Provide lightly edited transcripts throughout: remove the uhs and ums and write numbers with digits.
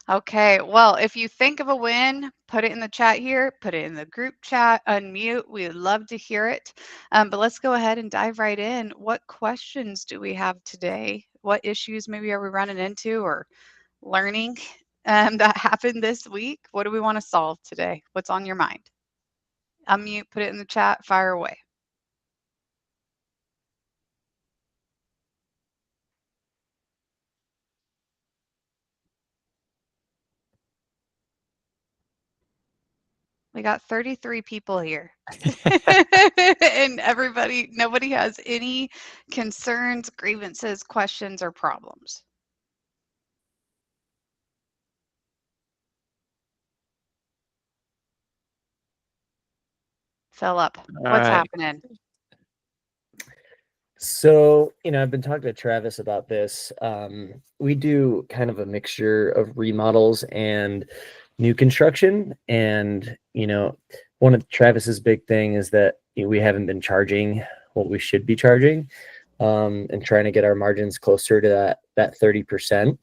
Okay, well, if you think of a win, put it in the chat here, put it in the group chat, unmute. We would love to hear it. But let's go ahead and dive right in. What questions do we have today? What issues maybe are we running into or learning that happened this week? What do we want to solve today? What's on your mind? Unmute, put it in the chat, fire away. We got 33 people here. And nobody has any concerns, grievances, questions, or problems. Philip, what's happening? So, I've been talking to Travis about this. We do kind of a mixture of remodels and new construction. And, one of Travis's big thing is that we haven't been charging what we should be charging, and trying to get our margins closer to that 30%.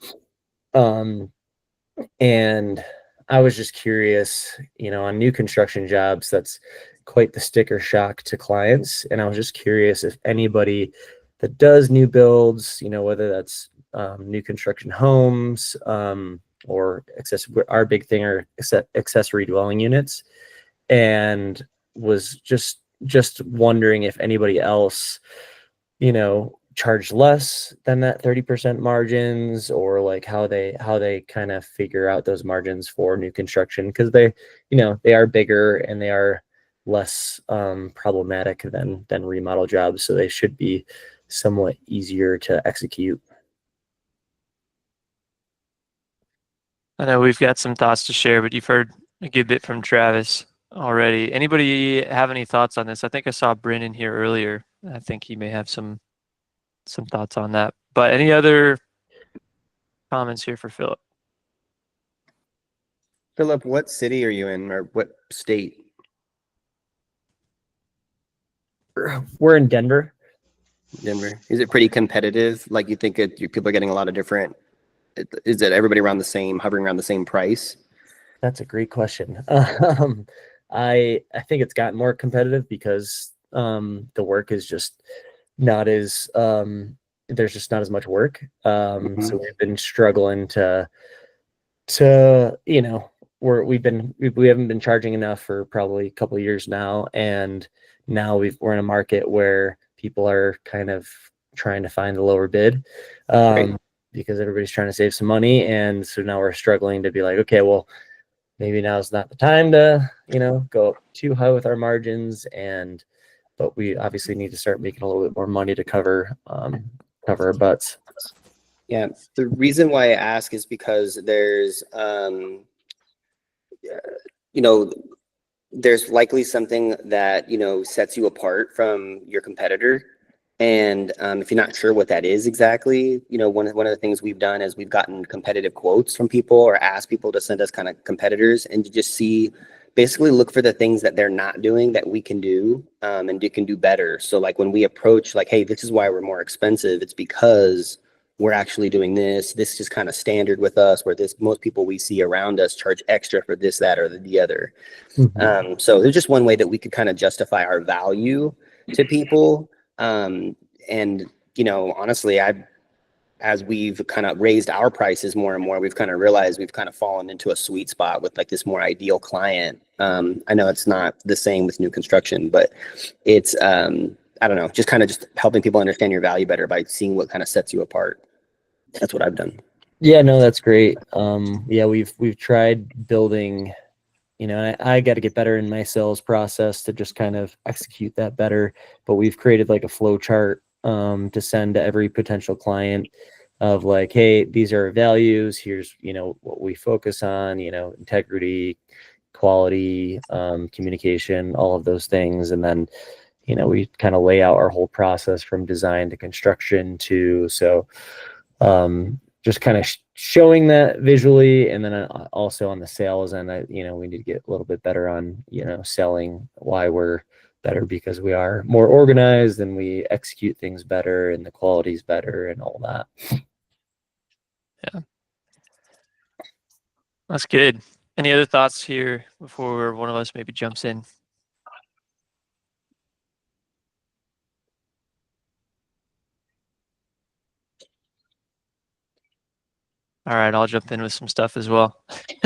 And I was just curious, on new construction jobs, that's quite the sticker shock to clients. And I was just curious if anybody that does new builds, whether that's new construction homes, or our big thing are accessory dwelling units, and was just wondering if anybody else, charge less than that 30% margins, or like how they kind of figure out those margins for new construction, because they are bigger and they are less problematic than remodel jobs, so they should be somewhat easier to execute. I know we've got some thoughts to share, but you've heard a good bit from Travis already. Anybody have any thoughts on this? I think I saw Brennan here earlier. I think he may have some thoughts on that. But any other comments here for Philip? Philip, what city are you in, or what state? We're in Denver. Denver. Is it pretty competitive? Like, you think your people are getting a lot of different? Is it everybody hovering around the same price? That's a great question. I think it's gotten more competitive because the work is just not as there's just not as much work. So we've been struggling to we haven't been charging enough for probably a couple of years now, and now we're in a market where people are kind of trying to find the lower bid, because everybody's trying to save some money, and so now we're struggling to be like, okay, well, maybe now's not the time to go too high with our margins, but we obviously need to start making a little bit more money to cover our butts. Yeah, the reason why I ask is because there's there's likely something that sets you apart from your competitor. And if you're not sure what that is exactly, one of the things we've done is we've gotten competitive quotes from people, or asked people to send us kind of competitors, and to just basically look for the things that they're not doing that we can do, and can do better. So like when we approach, like, hey, this is why we're more expensive, it's because we're actually doing this. This is kind of standard with us, where most people we see around us charge extra for this, that, or the other. Mm-hmm. So there's just one way that we could kind of justify our value to people. And honestly, as we've kind of raised our prices more and more, we've kind of realized we've kind of fallen into a sweet spot with like this more ideal client. I know it's not the same with new construction, but it's I don't know, just helping people understand your value better by seeing what kind of sets you apart. That's what I've done. Yeah, no, that's great. Yeah, we've tried building, I got to get better in my sales process to just kind of execute that better. But we've created like a flow chart to send to every potential client of like, hey, these are our values. Here's, what we focus on, integrity, quality, communication, all of those things. And then, we kind of lay out our whole process from design to construction just kind of showing that visually. And then also on the sales end, we need to get a little bit better on, selling why we're better, because we are more organized and we execute things better and the quality's better and all that. Yeah. That's good. Any other thoughts here before one of us maybe jumps in? All right, I'll jump in with some stuff as well.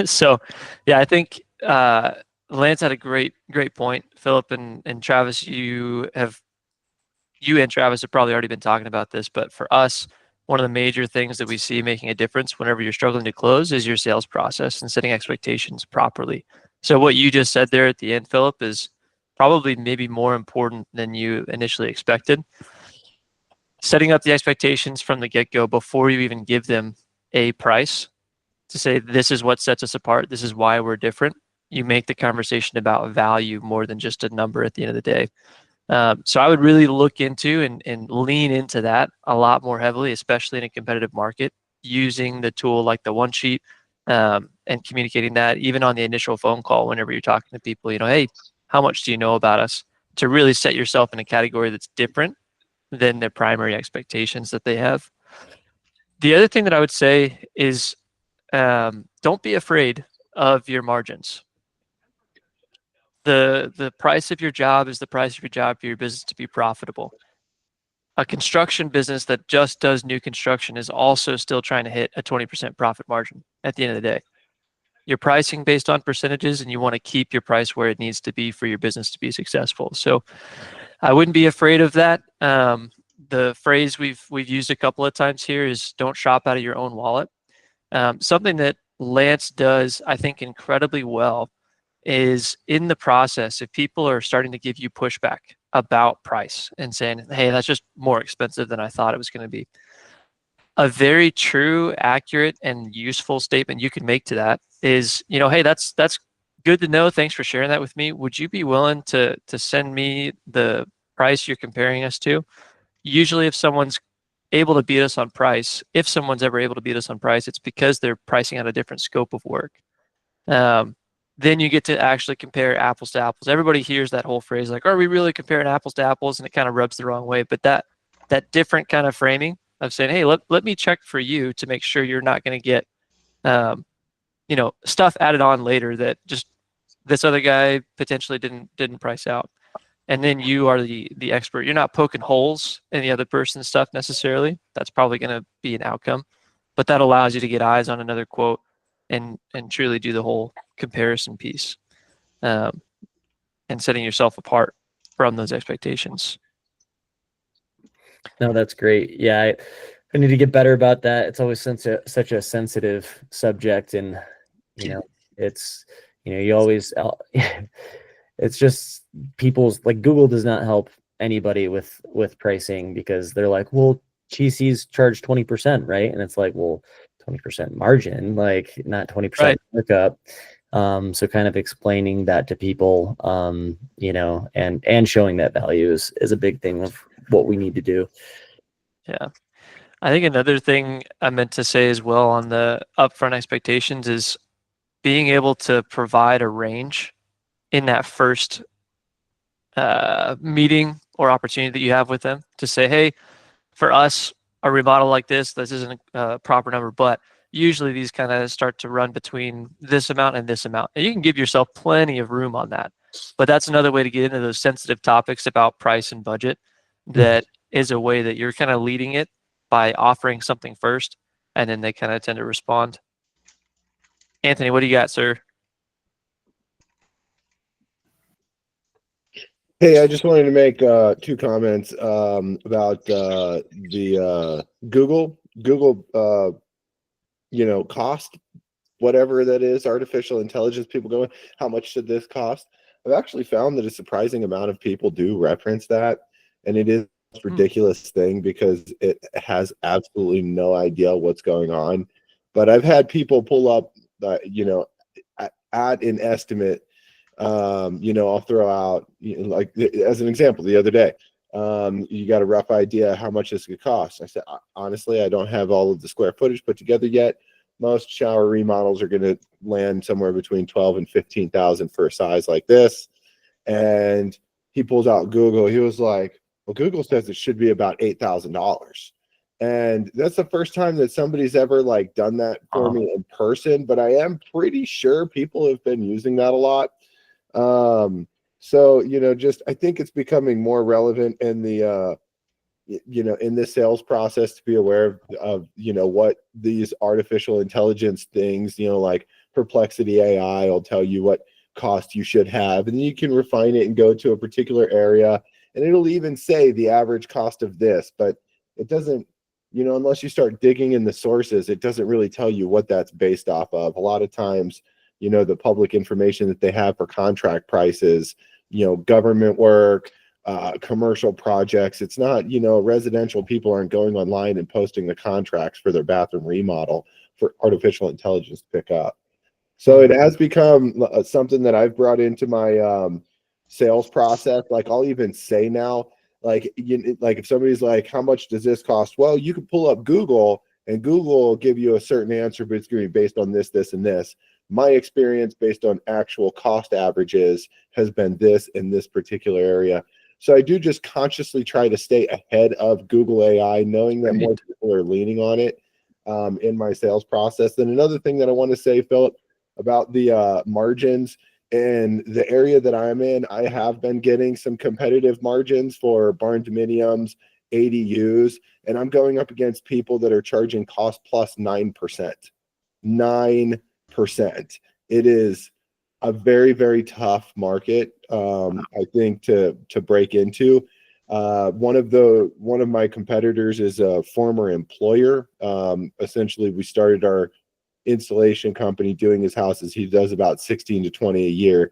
So, yeah, I think Lance had a great point. Philip and Travis, you and Travis have probably already been talking about this, but for us, one of the major things that we see making a difference whenever you're struggling to close is your sales process and setting expectations properly. So what you just said there at the end, Philip, is probably maybe more important than you initially expected. Setting up the expectations from the get-go before you even give them a price to say, this is what sets us apart, this is why we're different. You make the conversation about value more than just a number at the end of the day. So I would really look into and lean into that a lot more heavily, especially in a competitive market, using the tool like the one sheet and communicating that even on the initial phone call whenever you're talking to people, hey, how much do you know about us? To really set yourself in a category that's different than their primary expectations that they have. The other thing that I would say is don't be afraid of your margins. The price of your job is the price of your job for your business to be profitable. A construction business that just does new construction is also still trying to hit a 20% profit margin at the end of the day. You're pricing based on percentages and you want to keep your price where it needs to be for your business to be successful. So I wouldn't be afraid of that. The phrase we've used a couple of times here is don't shop out of your own wallet. Something that Lance does, I think, incredibly well is in the process, if people are starting to give you pushback about price and saying, hey, that's just more expensive than I thought it was going to be. A very true, accurate, and useful statement you can make to that is, hey, that's good to know. Thanks for sharing that with me. Would you be willing to send me the price you're comparing us to? Usually if someone's able to beat us on price, if someone's ever able to beat us on price, it's because they're pricing out a different scope of work. Then you get to actually compare apples to apples. Everybody hears that whole phrase like, are we really comparing apples to apples? And it kind of rubs the wrong way. But that different kind of framing of saying, hey, let me check for you to make sure you're not going to get stuff added on later that just this other guy potentially didn't price out. And then you are the expert. You're not poking holes in the other person's stuff necessarily. That's probably going to be an outcome, but that allows you to get eyes on another quote and truly do the whole comparison piece, and setting yourself apart from those expectations. No, that's great. Yeah, I need to get better about that. It's always such a sensitive subject, and it's you always it's just people's like Google does not help anybody with pricing because they're like, well, GCs charge 20%, right? And it's like, well, 20% margin, like not 20% Right. markup. So kind of explaining that to people, and showing that value is a big thing of what we need to do. Yeah. I think another thing I meant to say as well on the upfront expectations is being able to provide a range in that first meeting or opportunity that you have with them to say, hey, for us, a remodel like this isn't a proper number, but usually these kind of start to run between this amount and this amount. And you can give yourself plenty of room on that. But that's another way to get into those sensitive topics about price and budget. That is a way that you're kind of leading it by offering something first, and then they kind of tend to respond. Anthony, what do you got, sir? Hey, I just wanted to make two comments about the Google cost, whatever that is, artificial intelligence. People going, how much should this cost? I've actually found that a surprising amount of people do reference that, and it is a ridiculous thing because it has absolutely no idea what's going on. But I've had people pull up, at an estimate. I'll throw out, like as an example, the other day, you got a rough idea how much this could cost. I said, honestly, I don't have all of the square footage put together yet. Most shower remodels are going to land somewhere between 12 and 15,000 for a size like this. And he pulls out Google. He was like, well, Google says it should be about $8,000. And that's the first time that somebody's ever like done that for me in person, but I am pretty sure people have been using that a lot. So, just I think it's becoming more relevant in the in this sales process to be aware of what these artificial intelligence things, like Perplexity AI will tell you what cost you should have, and you can refine it and go to a particular area, and it'll even say the average cost of this, but it doesn't, unless you start digging in the sources, it doesn't really tell you what that's based off of. A lot of times, the public information that they have for contract prices, government work, commercial projects. It's not, residential people aren't going online and posting the contracts for their bathroom remodel for artificial intelligence to pick up. So it has become something that I've brought into my sales process. Like I'll even say now, like if somebody's like, how much does this cost? Well, you can pull up Google and Google will give you a certain answer, but it's going to be based on this, this, and this. My experience based on actual cost averages has been this in this particular area. So I do just consciously try to stay ahead of Google AI, knowing that more people are leaning on it in my sales process. Then another thing that I want to say, Philip, about the margins in the area that I'm in, I have been getting some competitive margins for barn dominiums, ADUs, and I'm going up against people that are charging cost plus 9%. 9%. It is a very, very tough market, I think, to break into. One of my competitors is a former employer. Essentially, we started our installation company doing his houses. He does about 16 to 20 a year.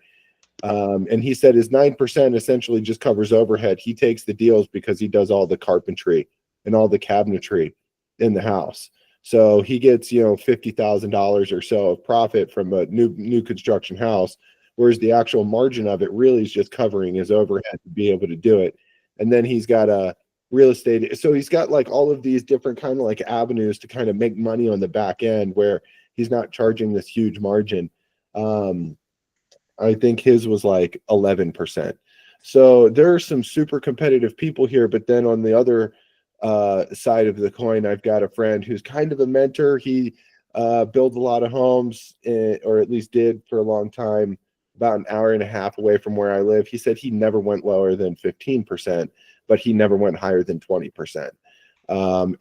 And he said his 9% essentially just covers overhead. He takes the deals because he does all the carpentry and all the cabinetry in the house. So he gets, $50,000 or so of profit from a new construction house, whereas the actual margin of it really is just covering his overhead to be able to do it. And then he's got a real estate. So he's got like all of these different kind of like avenues to kind of make money on the back end where he's not charging this huge margin. I think his was like 11%. So there are some super competitive people here, but then on the other side of the coin, I've got a friend who's kind of a mentor. He builds a lot of homes, or at least did for a long time, about an hour and a half away from where I live. He said he never went lower than 15%, but he never went higher than 20%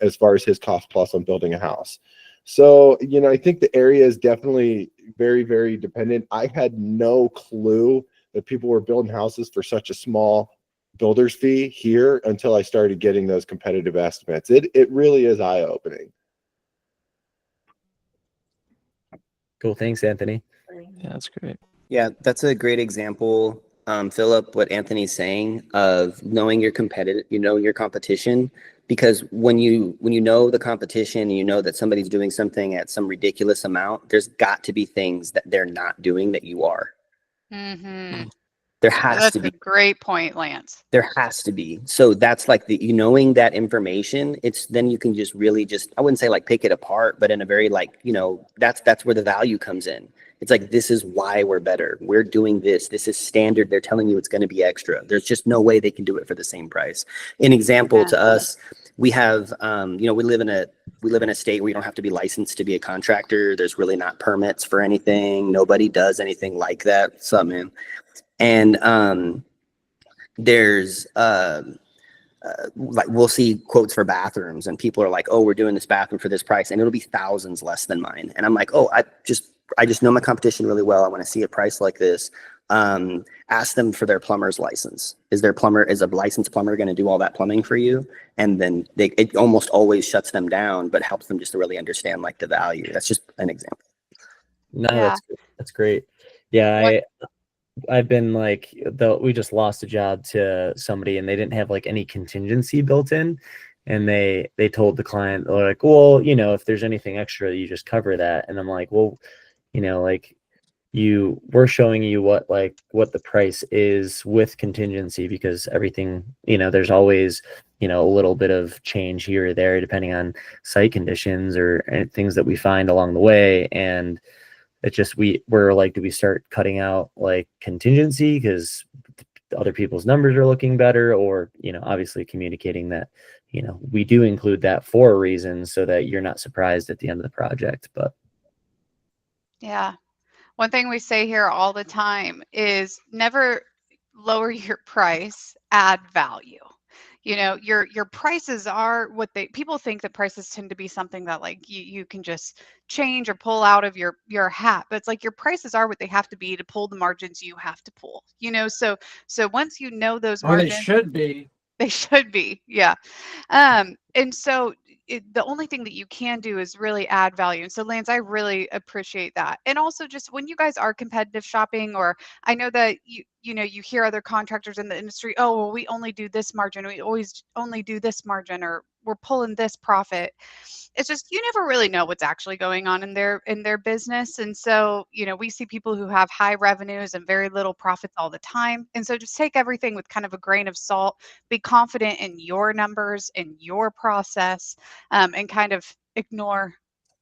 as far as his cost plus on building a house. So, I think the area is definitely very, very dependent. I had no clue that people were building houses for such a small builder's fee here until I started getting those competitive estimates. It really is eye-opening. Cool. Thanks, Anthony. Yeah, that's great. Yeah, that's a great example, Philip, what Anthony's saying of knowing your competition, because when you know the competition and you know that somebody's doing something at some ridiculous amount, there's got to be things that they're not doing that you are. Mm-hmm. There has to be. That's a great point, Lance. There has to be. So that's like knowing that information, it's then you can just really I wouldn't say like pick it apart, but in a very like, that's where the value comes in. It's like, this is why we're better. We're doing this. This is standard. They're telling you it's going to be extra. There's just no way they can do it for the same price. An example to us, we have, we live in a state where you don't have to be licensed to be a contractor. There's really not permits for anything. Nobody does anything like that. What's up, man? And there's like we'll see quotes for bathrooms and people are like, oh, we're doing this bathroom for this price, and it'll be thousands less than mine. And I'm like, oh, I just know my competition really well. I want to see a price like this. Ask them for their plumber's license. Is a licensed plumber going to do all that plumbing for you? And then it almost always shuts them down, but helps them just to really understand like the value. That's just an example. No, yeah. That's great. Yeah, I've been like, we just lost a job to somebody and they didn't have like any contingency built in. And they told the client, they're like, well, if there's anything extra, you just cover that. And I'm like, well, like we're showing you what the price is with contingency, because everything, there's always, a little bit of change here or there, depending on site conditions or things that we find along the way. And it's just, we're like, do we start cutting out like contingency? Because other people's numbers are looking better, or, obviously communicating that, we do include that for a reason so that you're not surprised at the end of the project. But Yeah. One thing we say here all the time is never lower your price, add value. Your prices are what people think that prices tend to be something that like you can just change or pull out of your hat, but it's like your prices are what they have to be to pull the margins you have to pull. So once you know those Or they margins, should be. they should be, yeah. And so the only thing that you can do is really add value. And so Lance, I really appreciate that. And also just when you guys are competitive shopping, or I know that you hear other contractors in the industry, oh, well, we only do this margin, we always only do this margin, or we're pulling this profit. It's just you never really know what's actually going on in their business. And so we see people who have high revenues and very little profits all the time. And so just take everything with kind of a grain of salt. Be confident in your numbers and your process, and kind of ignore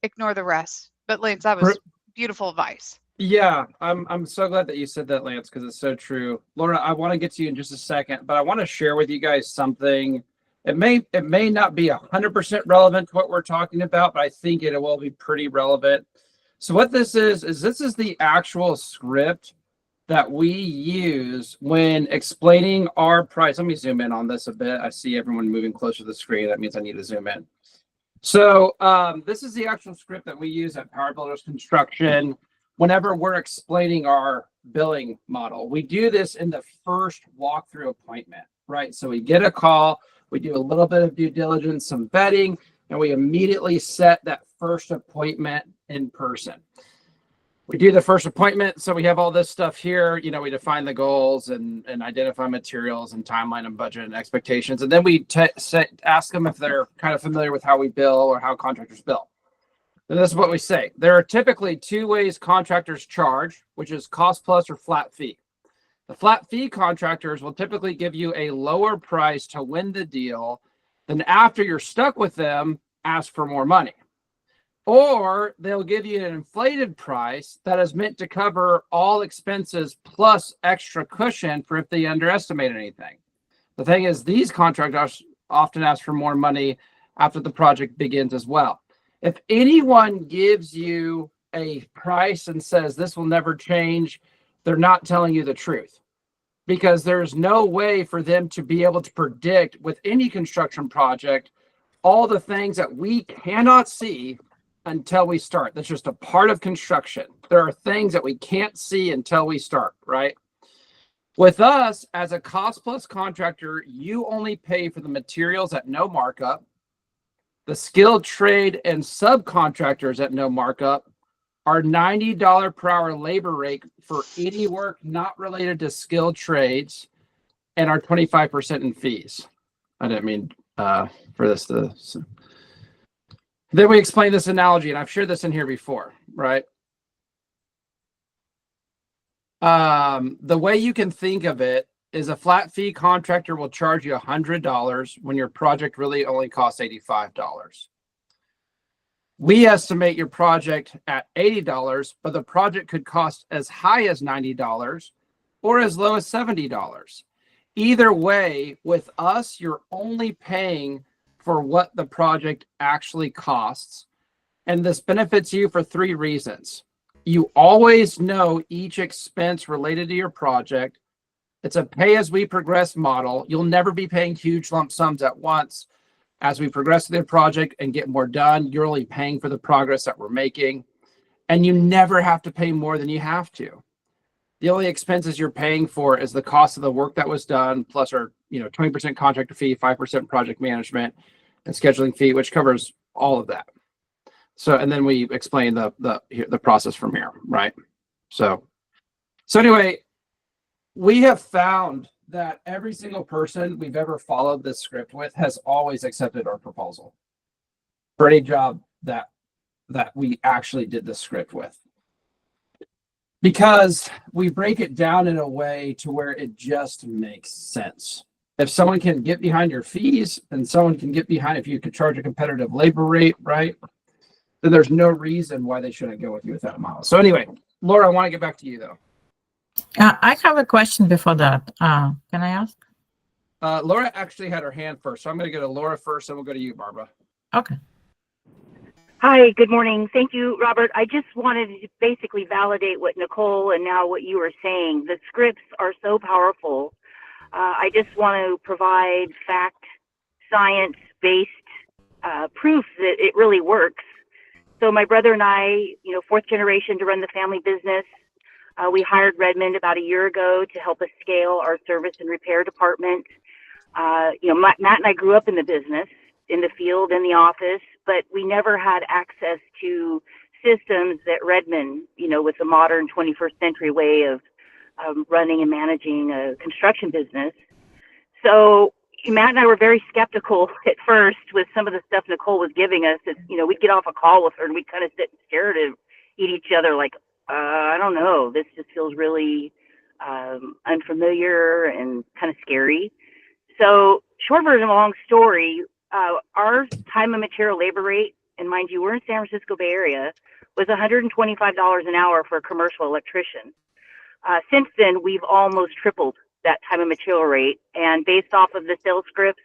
the rest. But Lance, that was beautiful advice. Yeah, I'm so glad that you said that, Lance, because it's so true. Laura, I want to get to you in just a second, but I want to share with you guys something. It may not be 100% relevant to what we're talking about, but I think it will be pretty relevant. So what this is this is the actual script that we use when explaining our price. Let me zoom in on this a bit. I see everyone moving closer to the screen. That means I need to zoom in. So this is the actual script that we use at Power Builders Construction whenever we're explaining our billing model. We do this in the first walkthrough appointment, right? So we get a call, we do a little bit of due diligence, some vetting, and we immediately set that first appointment in person. We do the first appointment, so we have all this stuff here. We define the goals and identify materials and timeline and budget and expectations. And then we ask them if they're kind of familiar with how we bill or how contractors bill. And this is what we say. There are typically two ways contractors charge, which is cost plus or flat fee. The flat fee contractors will typically give you a lower price to win the deal. Then after you're stuck with them, ask for more money. Or they'll give you an inflated price that is meant to cover all expenses plus extra cushion for if they underestimate anything. The thing is, these contractors often ask for more money after the project begins as well. If anyone gives you a price and says this will never change, they're not telling you the truth, because there's no way for them to be able to predict with any construction project all the things that we cannot see until we start. That's just a part of construction. There are things that we can't see until we start, right? With us, as a cost plus contractor, you only pay for the materials at no markup. The skilled trade and subcontractors at no markup, our $90 per hour labor rate for any work not related to skilled trades, and our 25% in fees. I didn't mean for this to... Then we explain this analogy, and I've shared this in here before, right? The way you can think of it is a flat fee contractor will charge you $100 when your project really only costs $85. We estimate your project at $80, but the project could cost as high as $90 or as low as $70. Either way, with us, you're only paying for what the project actually costs. And this benefits you for three reasons. You always know each expense related to your project. It's a pay as we progress model. You'll never be paying huge lump sums at once. As we progress through the project and get more done, you're only paying for the progress that we're making. And you never have to pay more than you have to. The only expenses you're paying for is the cost of the work that was done, plus our 20% contractor fee, 5% project management, and scheduling fee, which covers all of that. So, and then we explain the process from here, right? So anyway, we have found that every single person we've ever followed this script with has always accepted our proposal for any job that we actually did the script with, because we break it down in a way to where it just makes sense. If someone can get behind your fees and someone can get behind if you could charge a competitive labor rate, right, then there's no reason why they shouldn't go with you with that model. So anyway, Laura, I want to get back to you though. I have a question before that. Can I ask? Laura actually had her hand first, so I'm going to go to Laura first, and we'll go to you, Barbara. Okay. Hi, good morning. Thank you, Robert. I just wanted to basically validate what Nicole and now what you were saying. The scripts are so powerful. I just want to provide fact, science-based proof that it really works. So my brother and I, fourth generation to run the family business. We hired Redmond about a year ago to help us scale our service and repair department. Matt and I grew up in the business, in the field, in the office, but we never had access to systems that Redmond, with the modern 21st century way of running and managing a construction business. So Matt and I were very skeptical at first with some of the stuff Nicole was giving us. We'd get off a call with her and we'd kind of sit and stare at each other like, I don't know, this just feels really unfamiliar and kind of scary. So short version of a long story, our time and material labor rate, and mind you, we're in San Francisco Bay Area, was $125 an hour for a commercial electrician. Since then, we've almost tripled that time and material rate. And based off of the sales scripts,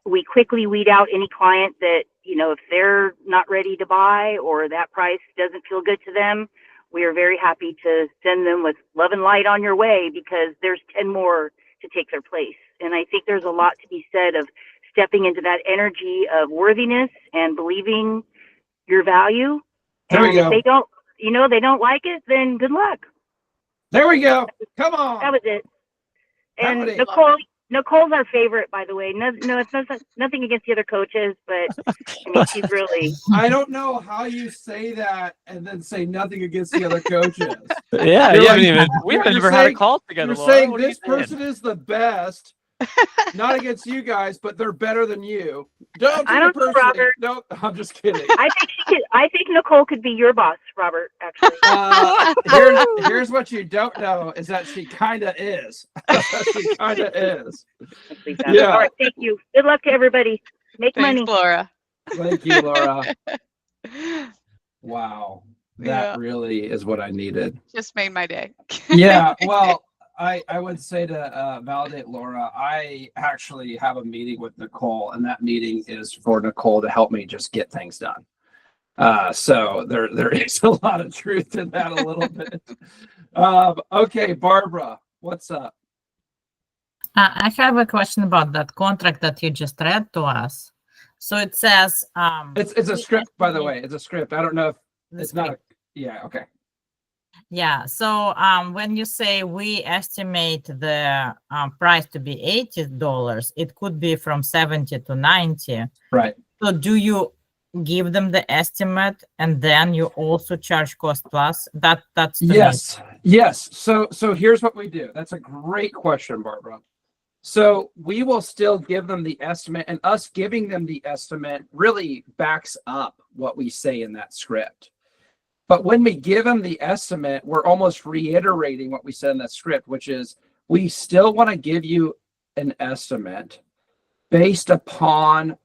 we quickly weed out any client that, if they're not ready to buy or that price doesn't feel good to them, we are very happy to send them with love and light on your way because there's 10 more to take their place. And I think there's a lot to be said of stepping into that energy of worthiness and believing your value. There we And go. if they don't, they don't like it, then good luck. There we go. Come on. That was it. And Howdy. Nicole's our favorite, by the way. No, it's nothing against the other coaches, but I mean, she's really. I don't know how you say that and then say nothing against the other coaches. Yeah, You're you like- haven't even. We you're haven't ever had a saying- call together. You're Laura. saying What are you this saying? person is the best, not against you guys, but they're better than you. Don't I take don't it know, personally. Robert. No, I'm just kidding. I think Nicole could be your boss, Robert. Actually. Here's what you don't know is that she kind of is. She kind of is. Yeah. All right. Thank you. Good luck to everybody. Make Thanks, money. Laura. Thank you, Laura. Wow. That Yeah. really is what I needed. Just made my day. Yeah. Well, I would say to validate Laura, I actually have a meeting with Nicole, and that meeting is for Nicole to help me just get things done. So there is a lot of truth in that a little bit. Okay, Barbara, what's up? I have a question about that contract that you just read to us. So it says It's a script, by the way. It's a script. I don't know if the it's not. script. Yeah. Okay. Yeah. So when you say we estimate the price to be $80, it could be from 70 to 90. Right. So do you give them the estimate and then you also charge cost plus? That's to me. Yes. So here's what we do. That's a great question, Barbara. So we will still give them the estimate, and us giving them the estimate really backs up what we say in that script. But when we give them the estimate, we're almost reiterating what we said in that script, which is we still want to give you an estimate based upon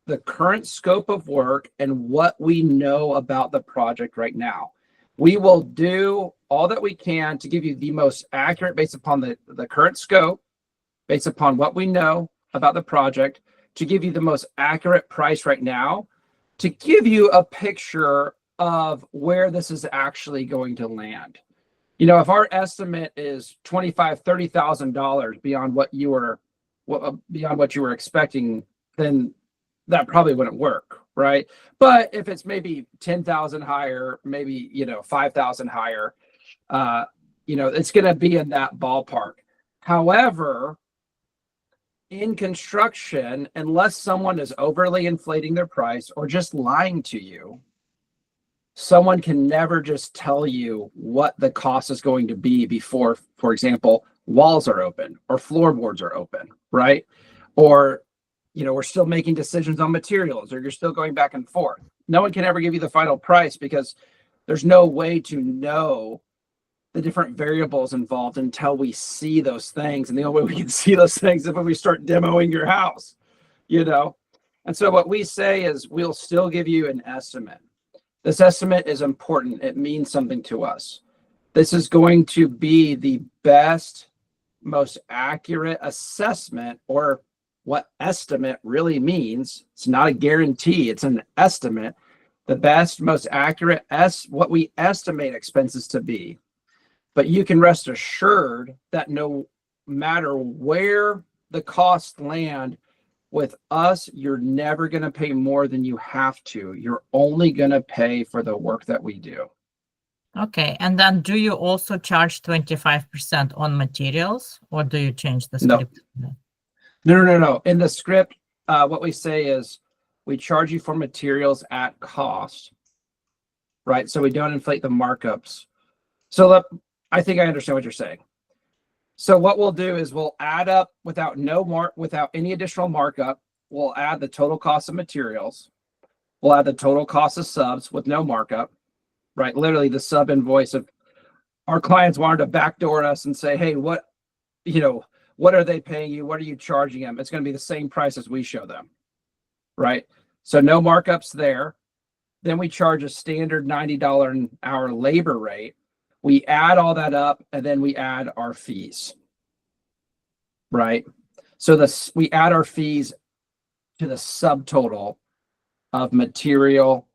the current scope of work and what we know about the project right now. We will do all that we can to give you the most accurate based upon the current scope, based upon what we know about the project, to give you the most accurate price right now, to give you a picture of where this is actually going to land. If our estimate is $25,000, $30,000 beyond what you were expecting, then that probably wouldn't work, right? But if it's maybe 10,000 higher, maybe 5,000 higher, it's going to be in that ballpark. However, in construction, unless someone is overly inflating their price or just lying to you, someone can never just tell you what the cost is going to be before, for example, walls are open or floorboards are open, right? Or, we're still making decisions on materials, or you're still going back and forth. No one can ever give you the final price because there's no way to know the different variables involved until we see those things. And the only way we can see those things is when we start demoing your house, And so what we say is we'll still give you an estimate. This estimate is important. It means something to us. this is going to be the best, most accurate assessment, or what estimate really means. It's not a guarantee, it's an estimate. The best, most accurate what we estimate expenses to be. But you can rest assured that no matter where the costs land with us, you're never going to pay more than you have to. You're only going to pay for the work that we do. Okay, and then do you also charge 25% on materials, or do you change the No. script? No. In the script, what we say is we charge you for materials at cost, right? So we don't inflate the markups. So I think I understand what you're saying. So what we'll do is we'll add up without any additional markup. We'll add the total cost of materials. We'll add the total cost of subs with no markup, right? Literally the sub invoice of our clients wanted to backdoor us and say, hey, what are they paying you? What are you charging them? It's going to be the same price as we show them, right? So no markups there. Then we charge a standard $90 an hour labor rate. We add all that up, and then we add our fees, right? So we add our fees to the subtotal of material,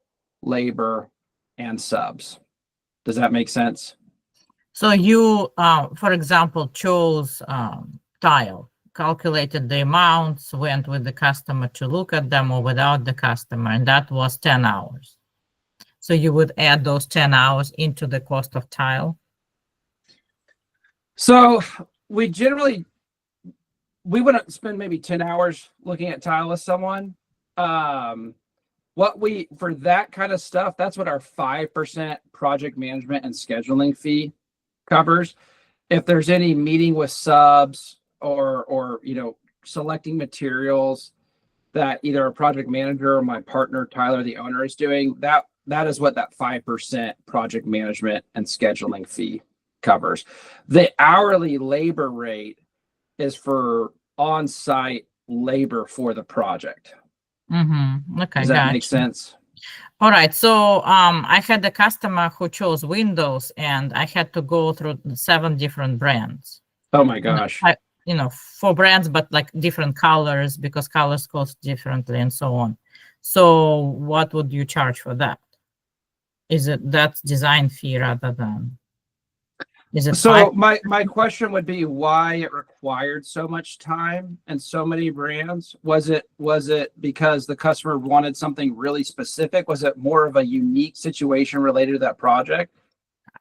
labor, and subs. Does that make sense? So you, for example, chose tile, calculated the amounts, went with the customer to look at them or without the customer, and that was 10 hours. So you would add those 10 hours into the cost of tile? So we wouldn't spend maybe 10 hours looking at tile with someone. For that kind of stuff, that's what our 5% project management and scheduling fee covers. If there's any meeting with subs or selecting materials that either a project manager or my partner Tyler, the owner, is doing, that is what that 5% project management and scheduling fee covers. The hourly labor rate is for on-site labor for the project. Mm-hmm. Okay, does that make sense? All right. So I had a customer who chose Windows, and I had to go through 7 different brands. Oh my gosh. 4 brands, but like different colors, because colors cost differently and so on. So what would you charge for that? Is it that design fee rather than? Is it so my question would be why it required so much time and so many brands? Was it because the customer wanted something really specific? Was it more of a unique situation related to that project?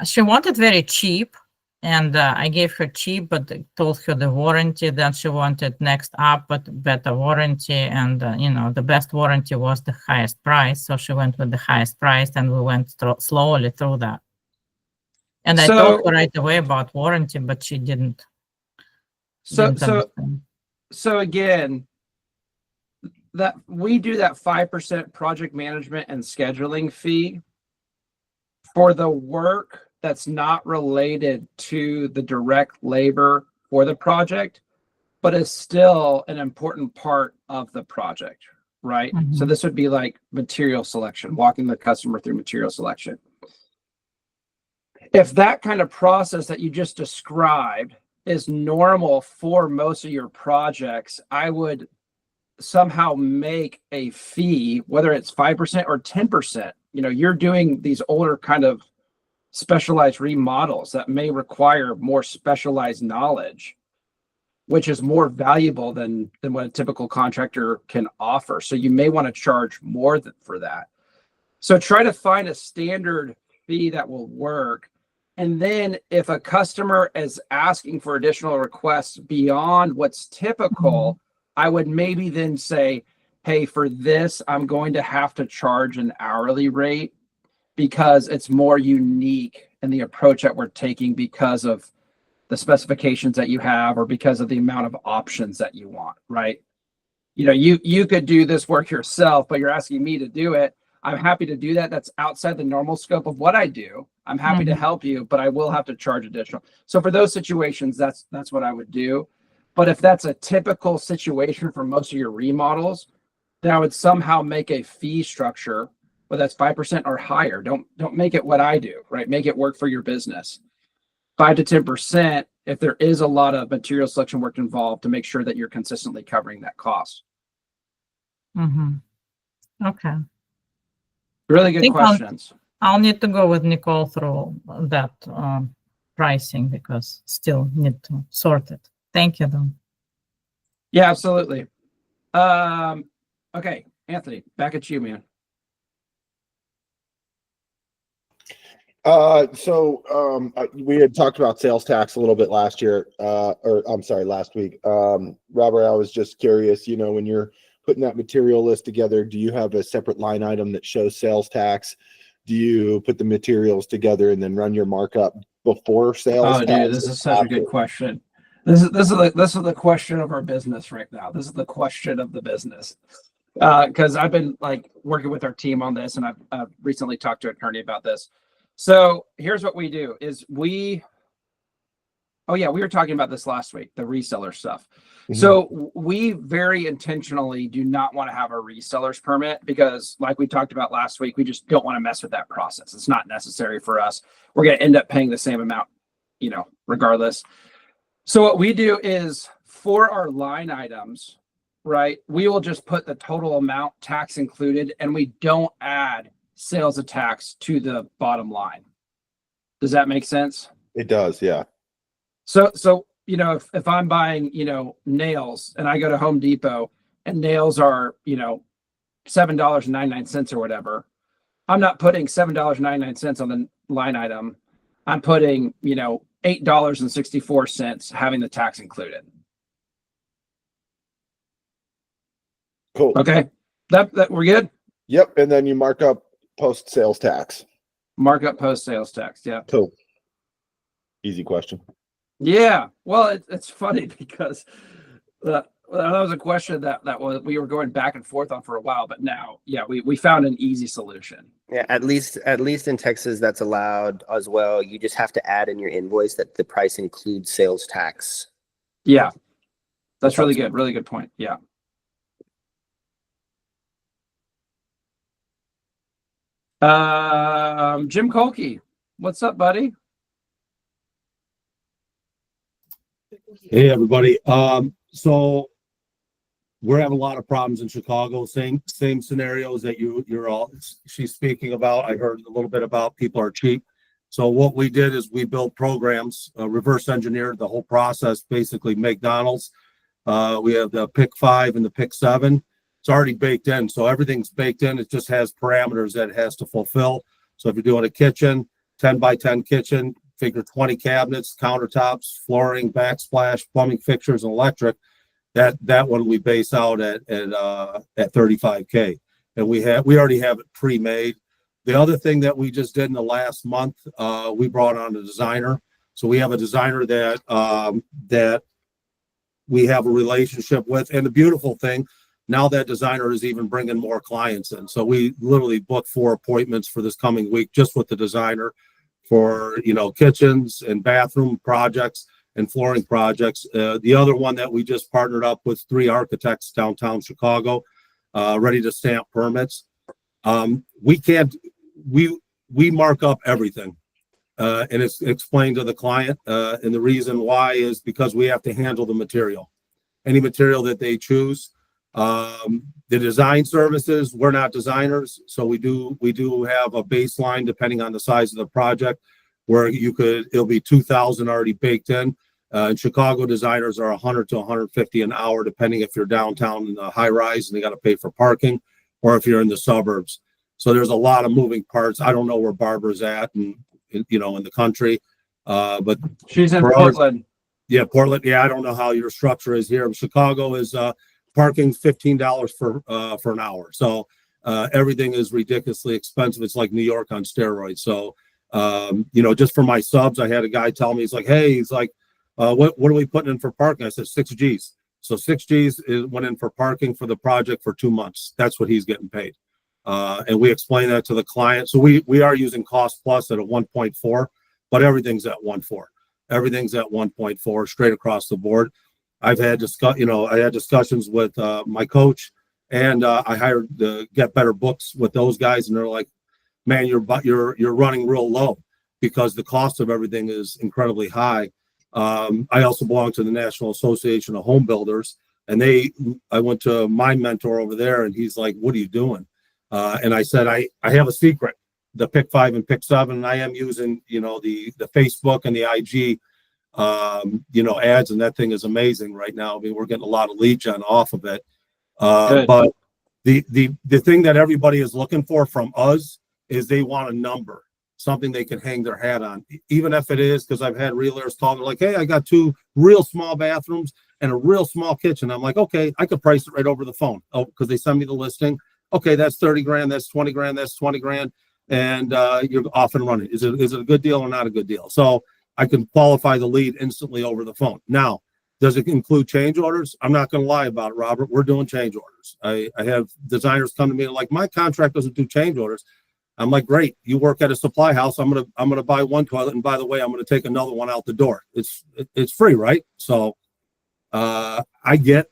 She wanted very cheap, and I gave her cheap, but told her the warranty. Then she wanted next up, but better warranty. And the best warranty was the highest price. So she went with the highest price, and we went slowly through that. And I told her right away about warranty, but she didn't. So again, that we do that 5% project management and scheduling fee for the work that's not related to the direct labor for the project, but is still an important part of the project, right? Mm-hmm. So this would be like material selection, walking the customer through material selection. If that kind of process that you just described is normal for most of your projects, I would somehow make a fee, whether it's 5% or 10%. You're doing these older kind of specialized remodels that may require more specialized knowledge, which is more valuable than what a typical contractor can offer. So you may want to charge more for that. So try to find a standard fee that will work. And then if a customer is asking for additional requests beyond what's typical, I would maybe then say, hey, for this, I'm going to have to charge an hourly rate because it's more unique in the approach that we're taking because of the specifications that you have or because of the amount of options that you want, right? You could do this work yourself, but you're asking me to do it. I'm happy to do that. That's outside the normal scope of what I do. I'm happy to help you, but I will have to charge additional. So for those situations, that's what I would do. But if that's a typical situation for most of your remodels, then I would somehow make a fee structure, whether that's 5% or higher. Don't make it what I do, right? Make it work for your business. 5 to 10% if there is a lot of material selection work involved to make sure that you're consistently covering that cost. Okay. Really good think questions. I'll need to go with Nicole through that pricing because still need to sort it. Thank you, Don. Yeah, absolutely. Okay, Anthony, back at you, man. We had talked about sales tax a little bit last year, or I'm sorry, last week. Robert, I was just curious, you know, when you're putting that material list together, do you have a separate line item that shows sales tax? Do you put the materials together and then run your markup before sales tax? Dude, this is such a good question. This is the question of our business right now. This is the question of the business. Because I've been like working with our team on this, and I've recently talked to an attorney about this. So here's what we do is we were talking about this last week, the reseller stuff. So we very intentionally do not want to have a reseller's permit because like we talked about last week, we just don't want to mess with that process. It's not necessary for us. We're going to end up paying the same amount, you know, regardless. So what we do is for our line items, right, we will just put the total amount, tax included, and we don't add sales tax to the bottom line. Does that make sense? It does, yeah. So you know, if I'm buying, you know, nails and I go to Home Depot and nails are, you know, $7.99 or whatever, I'm not putting $7.99 on the line item. I'm putting, you know, $8.64 having the tax included. Cool. Okay. That we're good? Yep. And then you mark up post sales tax. Mark up post sales tax. Yeah. Cool. Easy question. Yeah. Well, it's funny because that was a question that we were going back and forth on for a while, but now, yeah, we found an easy solution. Yeah, at least in Texas, that's allowed as well. You just have to add in your invoice that the price includes sales tax. Yeah. That's really good. Really good point. Yeah. Jim Kolke, what's up, buddy? Hey everybody. So we're having a lot of problems in Chicago. Same scenarios that she's speaking about. I heard a little bit about people are cheap. So what we did is we built programs, reverse engineered the whole process, basically McDonald's. We have the pick 5 and the pick 7. It's already baked in. So everything's baked in. It just has parameters that it has to fulfill. So if you're doing a kitchen, 10 by 10 kitchen, figure 20 cabinets, countertops, flooring, backsplash, plumbing fixtures, and electric. That one we base out at $35K, and we already have it pre-made. The other thing that we just did in the last month, we brought on a designer. So we have a designer that we have a relationship with, and the beautiful thing, now that designer is even bringing more clients in. So we literally booked 4 appointments for this coming week just with the designer, for, you know, kitchens and bathroom projects and flooring projects. The other one that we just partnered up with 3 architects downtown Chicago, ready to stamp permits. We mark up everything, and it's explained to the client. And the reason why is because we have to handle the material, any material that they choose. The design services, we're not designers, so we do have a baseline depending on the size of the project, where it'll be 2,000 already baked in. In Chicago, designers are 100 to 150 an hour, depending if you're downtown in the high rise and they got to pay for parking, or if you're in the suburbs. So there's a lot of moving parts. I don't know where Barbara's at, and you know, in the country, but she's in Portland. Yeah, Portland. Yeah, I don't know how your structure is here. Chicago is parking's $15 for an hour. So everything is ridiculously expensive. It's like New York on steroids. So you know, just for my subs, I had a guy tell me, he's like, what are we putting in for parking? I said 6 G's. So 6 G's went in for parking for the project for 2 months. That's what he's getting paid. And we explain that to the client. So we are using cost plus at a 1.4, but everything's at 1.4. Everything's at 1.4 straight across the board. I had discussions with my coach, and I hired to Get Better Books with those guys, and they're like, "Man, you're running real low." because the cost of everything is incredibly high. I also belong to the National Association of Home Builders, and I went to my mentor over there, and he's like, "What are you doing?" And I said, I have a secret, the Pick 5 and Pick 7, and I am using, the Facebook and the IG, ads, and that thing is amazing right now. I mean, we're getting a lot of lead gen off of it. But the thing that everybody is looking for from us is they want a number, something they can hang their hat on, even if it is, because I've had realtors call me like, "Hey, I got 2 real small bathrooms and a real small kitchen." I'm like, "Okay, I could price it right over the phone." Oh, because they send me the listing. Okay, that's 30 grand, that's 20 grand, that's 20 grand, and you're off and running. Is it a good deal or not a good deal? So I can qualify the lead instantly over the phone. Now, does it include change orders? I'm not going to lie about it, Robert. We're doing change orders. I have designers come to me like, "My contract doesn't do change orders." I'm like, "Great, you work at a supply house. I'm gonna buy one toilet, and by the way, I'm gonna take another one out the door. It's free, right?" So I get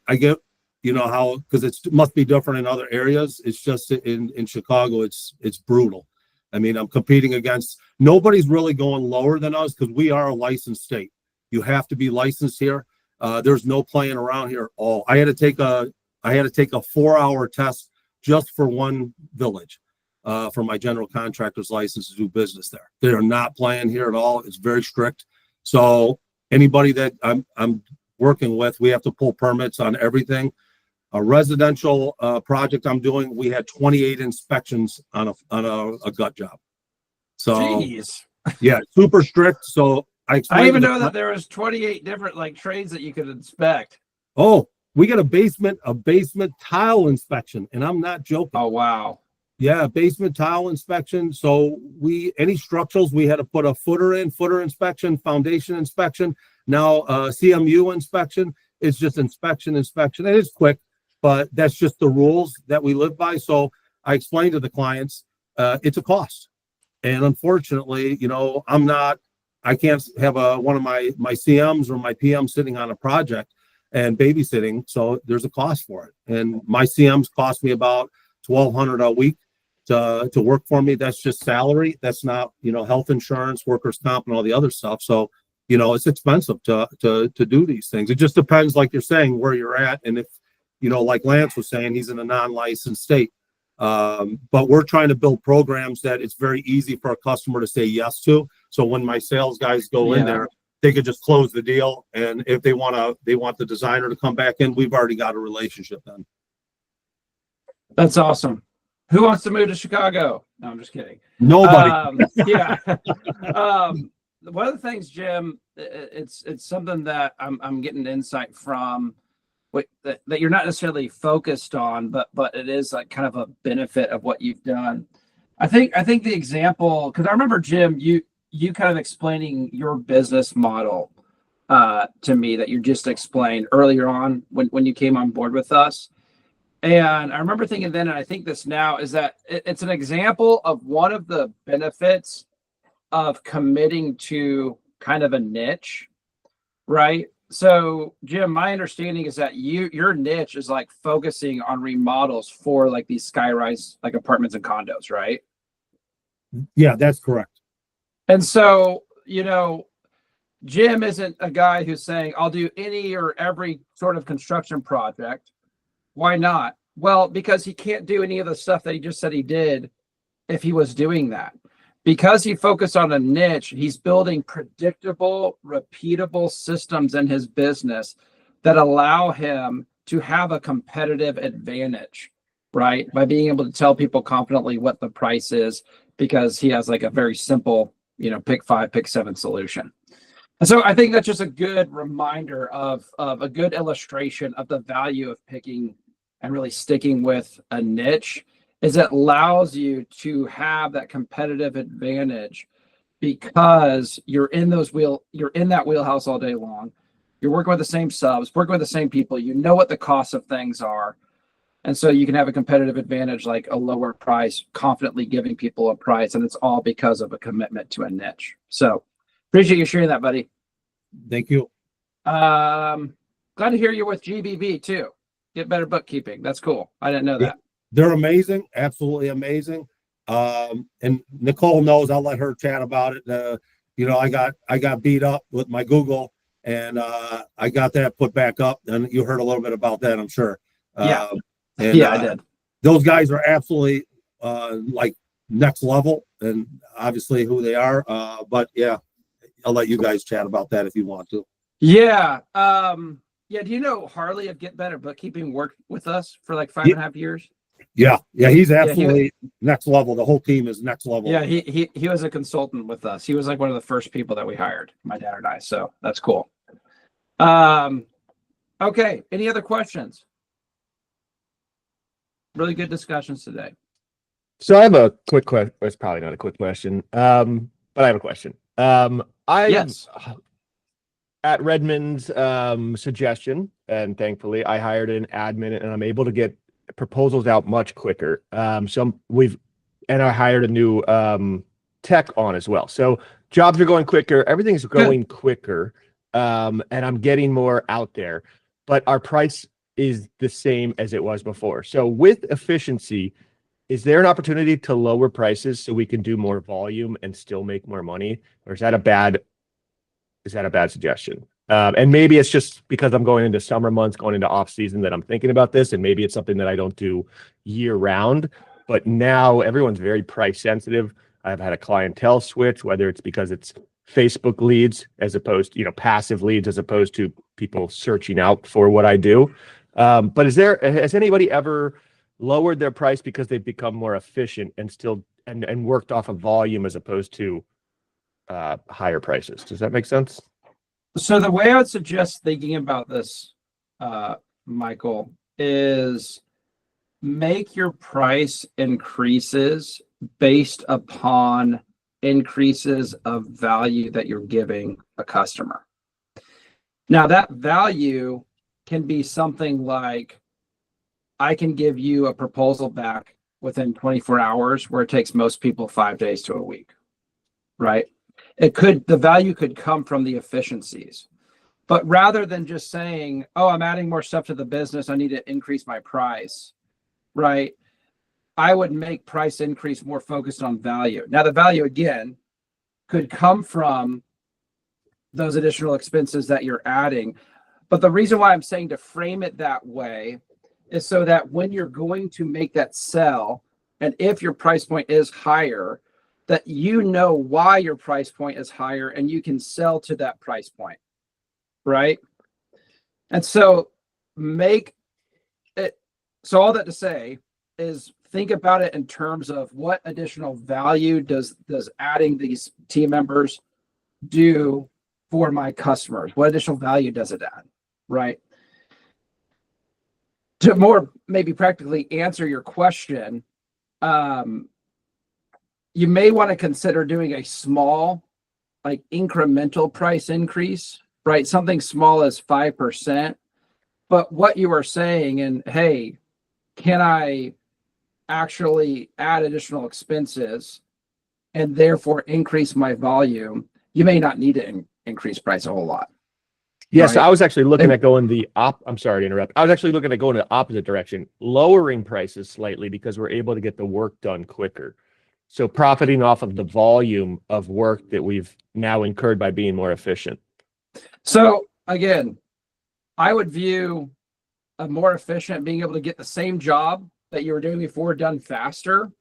how, because it must be different in other areas. It's just in Chicago, it's brutal. I mean, I'm competing against, nobody's really going lower than us because we are a licensed state. You have to be licensed here. There's no playing around here at all. I had to take a 4-hour test just for one village, for my general contractor's license to do business there. They are not playing here at all. It's very strict. So anybody that I'm working with, we have to pull permits on everything. A residential project I'm doing, we had 28 inspections on a gut job. So, Jeez. yeah, super strict. So I didn't even know that there was 28 different trades that you could inspect. Oh, we got a basement tile inspection, and I'm not joking. Oh, wow. Yeah, basement tile inspection. So any structurals, we had to put a footer inspection, foundation inspection. Now CMU inspection. It's just inspection. And it's quick, but that's just the rules that we live by. So I explained to the clients, it's a cost. And unfortunately, I can't have one of my CMs or my PMs sitting on a project and babysitting. So there's a cost for it. And my CMs cost me about $1,200 a week to work for me. That's just salary. That's not, health insurance, workers' comp, and all the other stuff. So, it's expensive to do these things. It just depends, like you're saying, where you're at. And if, like Lance was saying, he's in a non-licensed state. But we're trying to build programs that it's very easy for a customer to say yes to. So when my sales guys go in there, they could just close the deal. And if they want the designer to come back in, we've already got a relationship then. That's awesome. Who wants to move to Chicago? No, I'm just kidding. Nobody. Yeah. One of the things, Jim, it's something that I'm getting insight from that you're not necessarily focused on, but it is like kind of a benefit of what you've done. I think the example, because I remember, Jim, you kind of explaining your business model to me that you just explained earlier on when you came on board with us. And I remember thinking then, and I think this now, is that it's an example of one of the benefits of committing to kind of a niche, right? So, Jim, my understanding is that your niche is like focusing on remodels for like these skyrise like apartments and condos, right? Yeah, that's correct. And so, Jim isn't a guy who's saying, "I'll do any or every sort of construction project." Why not? Well, because he can't do any of the stuff that he just said he did if he was doing that. Because he focused on a niche, he's building predictable, repeatable systems in his business that allow him to have a competitive advantage, right? By being able to tell people confidently what the price is, because he has like a very simple, pick 5, pick 7 solution. And so I think that's just a good reminder of a good illustration of the value of picking and really sticking with a niche, is it allows you to have that competitive advantage because you're in that wheelhouse all day long. You're working with the same subs, working with the same people. You know what the costs of things are. And so you can have a competitive advantage, like a lower price, confidently giving people a price. And it's all because of a commitment to a niche. So appreciate you sharing that, buddy. Thank you. Glad to hear you're with GBB too. Get better bookkeeping. That's cool. I didn't know that. They're amazing. Absolutely amazing. And Nicole knows, I'll let her chat about it. I got beat up with my Google, and I got that put back up, and you heard a little bit about that, I'm sure. Yeah. And I did. those guys are absolutely like next level, and obviously who they are. But yeah, I'll let you guys chat about that if you want to. Yeah. Yeah. Do you know Harley of Get Better Bookkeeping worked with us for like 5.5 years? Yeah. He's absolutely next level. The whole team is next level. Yeah, he was a consultant with us. He was like one of the first people that we hired, my dad and I. So that's cool. Okay. Any other questions? Really good discussions today. So I have a quick question. It's probably not a quick question, but I have a question. Yes. At Redmond's suggestion, and thankfully I hired an admin, and I'm able to get proposals out much quicker. I hired a new tech on as well. So jobs are going quicker. Everything's going quicker, and I'm getting more out there. But our price is the same as it was before. So with efficiency, is there an opportunity to lower prices so we can do more volume and still make more money? Or is that a bad suggestion? And maybe it's just because I'm going into summer months, going into off season that I'm thinking about this, and maybe it's something that I don't do year round. But now everyone's very price sensitive. I've had a clientele switch, whether it's because it's Facebook leads as opposed to, passive leads as opposed to people searching out for what I do. But has anybody ever lowered their price because they've become more efficient and still and worked off of volume as opposed to higher prices? Does that make sense? So the way I would suggest thinking about this, Michael, is make your price increases based upon increases of value that you're giving a customer. Now that value can be something like, I can give you a proposal back within 24 hours where it takes most people 5 days to a week, right? The value could come from the efficiencies, but rather than just saying, oh, I'm adding more stuff to the business, I need to increase my price, right? I would make price increase more focused on value. Now the value again could come from those additional expenses that you're adding. But the reason why I'm saying to frame it that way is so that when you're going to make that sell, and if your price point is higher, that you know why your price point is higher and you can sell to that price point, right? And so so all that to say is think about it in terms of what additional value does adding these team members do for my customers? What additional value does it add, right? To more maybe practically answer your question, you may want to consider doing a small, like incremental price increase, right? Something small as 5%. But what you are saying, and hey, can I actually add additional expenses and therefore increase my volume? You may not need to increase price a whole lot. Yeah, right? so I was actually looking at going I'm sorry to interrupt. I was actually looking at going the opposite direction, lowering prices slightly because we're able to get the work done quicker. So profiting off of the volume of work that we've now incurred by being more efficient. So again, I would view a more efficient, being able to get the same job that you were doing before done faster.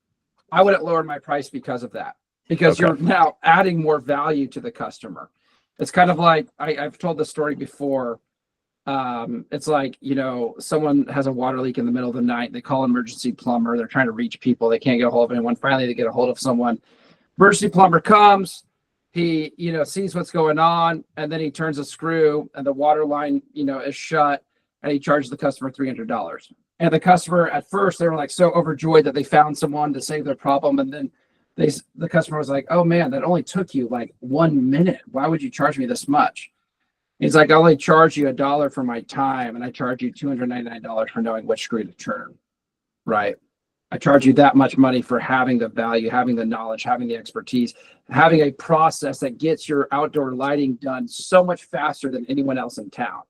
I wouldn't lower my price because of that, because you're now adding more value to the customer. It's kind of like, I've told this story before. It's like, someone has a water leak in the middle of the night. They call an emergency plumber. They're trying to reach people. They can't get a hold of anyone. Finally, they get a hold of someone. Emergency plumber comes. He, sees what's going on, and then he turns a screw, and the water line, is shut, and he charges the customer $300. And the customer, at first, they were like so overjoyed that they found someone to save their problem, and then the customer was like, "Oh man, that only took you like 1 minute. Why would you charge me this much?" He's like, "I only charge you $1 for my time, and I charge you $299 for knowing which screw to turn." Right? I charge you that much money for having the value, having the knowledge, having the expertise, having a process that gets your outdoor lighting done so much faster than anyone else in town.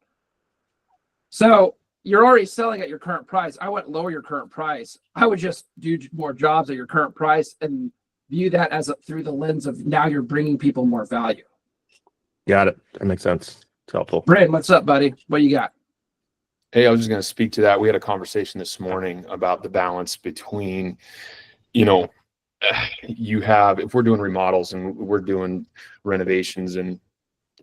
So you're already selling at your current price. I wouldn't lower your current price. I would just do more jobs at your current price and view that as through the lens of now you're bringing people more value. Got it. That makes sense. It's helpful. Brandon, what's up, buddy? What you got? Hey, I was just going to speak to that. We had a conversation this morning about the balance between, you know, if we're doing remodels and we're doing renovations and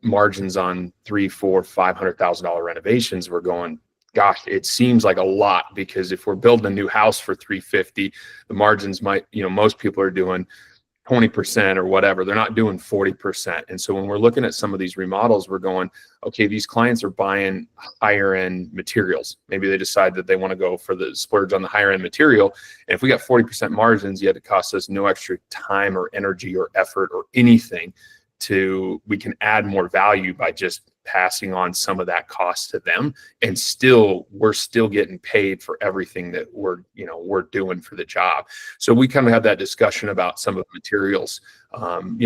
margins on $300,000, $400,000, $500,000 renovations, we're going, gosh, it seems like a lot, because if we're building a new house for 350, the margins might, most people are doing 20% or whatever. They're not doing 40%. And so when we're looking at some of these remodels, we're going, okay, these clients are buying higher end materials. Maybe they decide that they want to go for the splurge on the higher end material. And if we got 40% margins, yet it costs us no extra time or energy or effort or anything we can add more value by just passing on some of that cost to them. And we're still getting paid for everything that we're doing for the job. So we kind of have that discussion about some of the materials.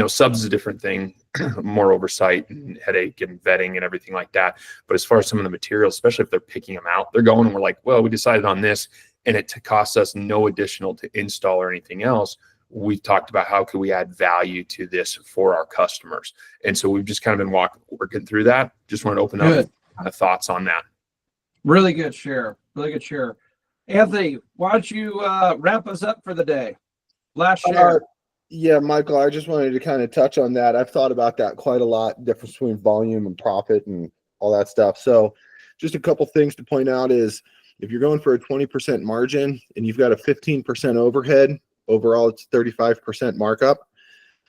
Subs is a different thing, more oversight and headache and vetting and everything like that. But as far as some of the materials, especially if they're picking them out, they're going and we're like, well, we decided on this and it costs us no additional to install or anything else. We've talked about how could we add value to this for our customers. And so we've just kind of been working through that. Just wanted to open up thoughts on that. Really good share. Really good share. Anthony, why don't you wrap us up for the day? Last share. Yeah, Michael, I just wanted to kind of touch on that. I've thought about that quite a lot, difference between volume and profit and all that stuff. So just a couple things to point out is if you're going for a 20% margin and you've got a 15% overhead, overall, it's 35% markup.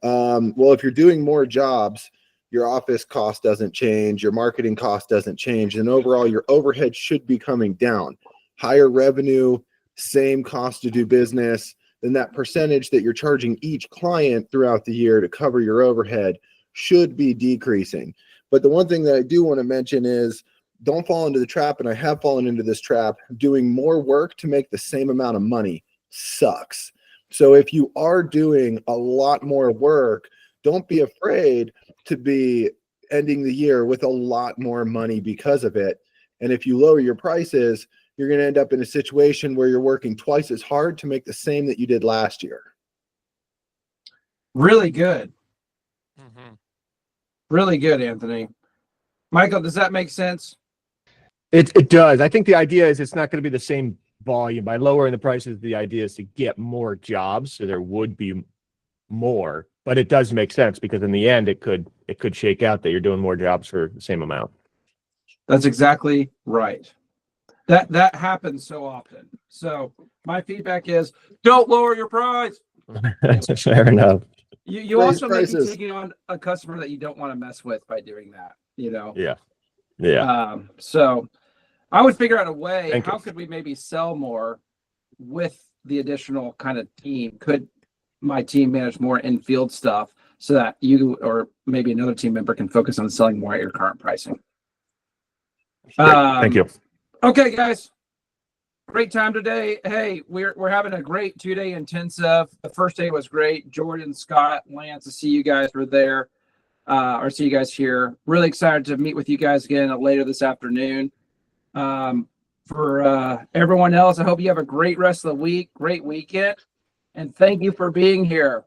Well, if you're doing more jobs, your office cost doesn't change, your marketing cost doesn't change, and overall, your overhead should be coming down. Higher revenue, same cost to do business, then that percentage that you're charging each client throughout the year to cover your overhead should be decreasing. But the one thing that I do want to mention is don't fall into the trap, and I have fallen into this trap, doing more work to make the same amount of money sucks. So if you are doing a lot more work, don't be afraid to be ending the year with a lot more money because of it. And if you lower your prices, you're going to end up in a situation where you're working twice as hard to make the same that you did last year. Really good. Mm-hmm. Really good, Anthony. Michael, does that make sense? It does. I think the idea is it's not going to be the same volume. By lowering the prices, the idea is to get more jobs, so there would be more. But it does make sense because in the end, it could shake out that you're doing more jobs for the same amount. That's exactly right. That happens so often. So my feedback is don't lower your price. Fair enough. You also may be taking on a customer that you don't want to mess with by doing that. Yeah. So I would figure out a way. How could we maybe sell more with the additional kind of team? Could my team manage more in-field stuff so that you or maybe another team member can focus on selling more at your current pricing? Thank you. Okay, guys. Great time today. Hey, we're having a great 2-day intensive. The first day was great. Jordan, Scott, Lance, to see you guys were there, or see you guys here. Really excited to meet with you guys again later this afternoon. For everyone else, I hope you have a great rest of the week, great weekend, and thank you for being here.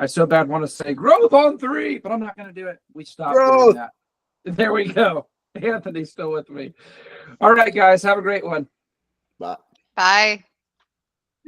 I so bad want to say growth on 3, but I'm not going to do it. We stopped doing that. There we go. Anthony's still with me. All right, guys, have a great one. Bye. Bye.